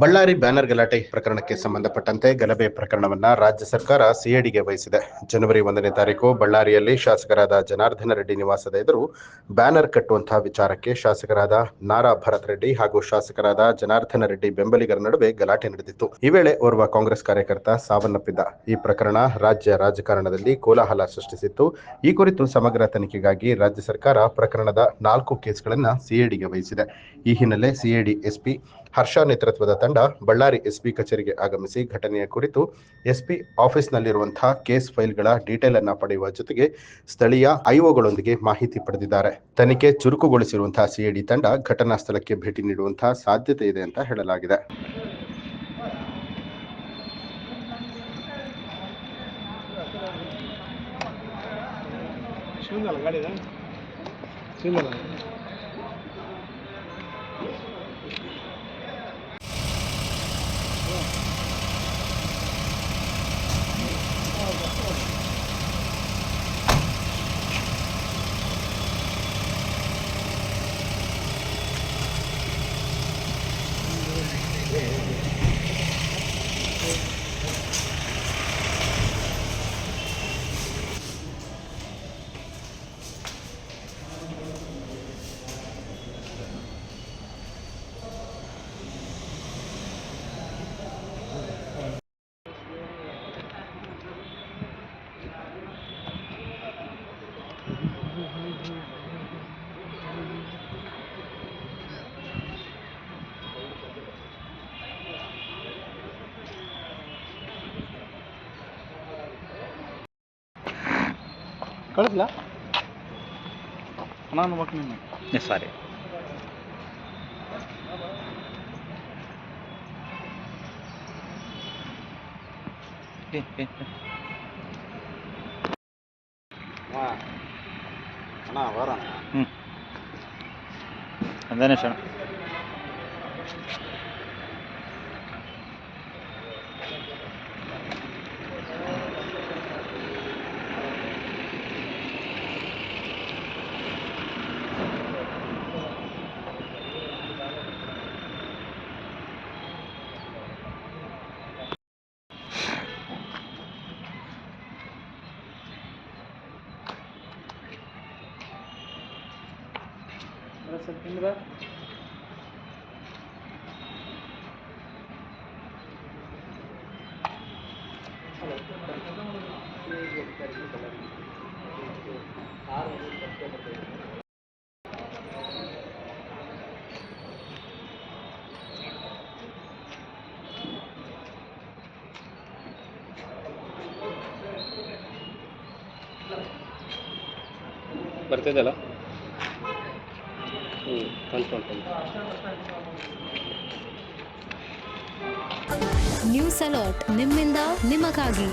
Ballari banner ಗಲಾಟೆ ಪ್ರಕರಣಕ್ಕೆ ಸಂಬಂಧಪಟ್ಟಂತೆ ಗಲಭೆ ಪ್ರಕರಣವನ್ನ ರಾಜ್ಯ ಸರ್ಕಾರ ಸಿಐಡಿಗೆ ವಹಿಸಿದೆ. ಜನವರಿ 1ನೇ ತಾರೀಕು ಬಳ್ಳಾರಿಯಲ್ಲಿ ಶಾಸಕರಾದ ಜನಾರ್ದನ ರೆಡ್ಡಿ ನಿವಾಸದ ಎದುರು ಬ್ಯಾನರ್ ಕಟ್ಟುವಂತಹ ವಿಚಾರಕ್ಕೆ ಶಾಸಕರಾದ ನಾರಾ ಭರತ್ ರೆಡ್ಡಿ ಹಾಗೂ ಶಾಸಕರಾದ ಜನಾರ್ದನ ರೆಡ್ಡಿ ಬೆಂಬಲಿಗರ ನಡುವೆ ಗಲಾಟೆ ನಡೆದಿತ್ತು. ಈ ವೇಳೆ ಓರ್ವ ಕಾಂಗ್ರೆಸ್ ಕಾರ್ಯಕರ್ತ ಸಾವನ್ನಪ್ಪಿದ್ದ. ಈ ಪ್ರಕರಣ ರಾಜ್ಯ ರಾಜಕಾರಣದಲ್ಲಿ ಕೋಲಾಹಲ ಸೃಷ್ಟಿಸಿತ್ತು. ಈ ಕುರಿತು ಸಮಗ್ರ ತನಿಖೆಗಾಗಿ ರಾಜ್ಯ ಸರ್ಕಾರ ಪ್ರಕರಣದ 4 ಕೇಸ್ಗಳನ್ನು ಸಿಐಡಿಗೆ ವಹಿಸಿದೆ. ಈ ಹಿನ್ನೆಲೆ ಸಿಐಡಿ ಎಸ್ಪಿ ಹರ್ಷ ನೇತೃತ್ವದ ತಂಡ ಬಳ್ಳಾರಿ ಎಸ್ಪಿ ಕಚೇರಿಗೆ ಆಗಮಿಸಿ ಘಟನೆಯ ಕುರಿತು ಎಸ್ಪಿ ಆಫೀಸ್ನಲ್ಲಿರುವಂತಹ ಕೇಸ್ ಫೈಲ್ಗಳ ಡೀಟೇಲ್ ಅನ್ನ ಪಡೆಯುವ ಜೊತೆಗೆ ಸ್ಥಳೀಯ ಐಒಗಳೊಂದಿಗೆ ಮಾಹಿತಿ ಪಡೆದಿದ್ದಾರೆ. ತನಿಖೆ ಚುರುಕುಗೊಳಿಸಿರುವಂತಹ ಸಿಐಡಿ ತಂಡ ಘಟನಾ ಸ್ಥಳಕ್ಕೆ ಭೇಟಿ ನೀಡುವಂತಹ ಸಾಧ್ಯತೆ ಇದೆ ಅಂತ ಹೇಳಲಾಗಿದೆ. ಕಳಿಸ್ಲಾ ನಾನು ಮಕ್ಕಳು ಸಾರಿ ಅಣ್ಣ ಬರ ಅಂದೇನೆ ಶಣ ಸೆಪ್ಟೆಂಬರ್ ಬರ್ತಿದ್ದಲ್ಲ ನ್ಯೂಸ್ ಅಲರ್ಟ್ ನಿಮ್ಮಿಂದ ನಿಮಗಾಗಿ.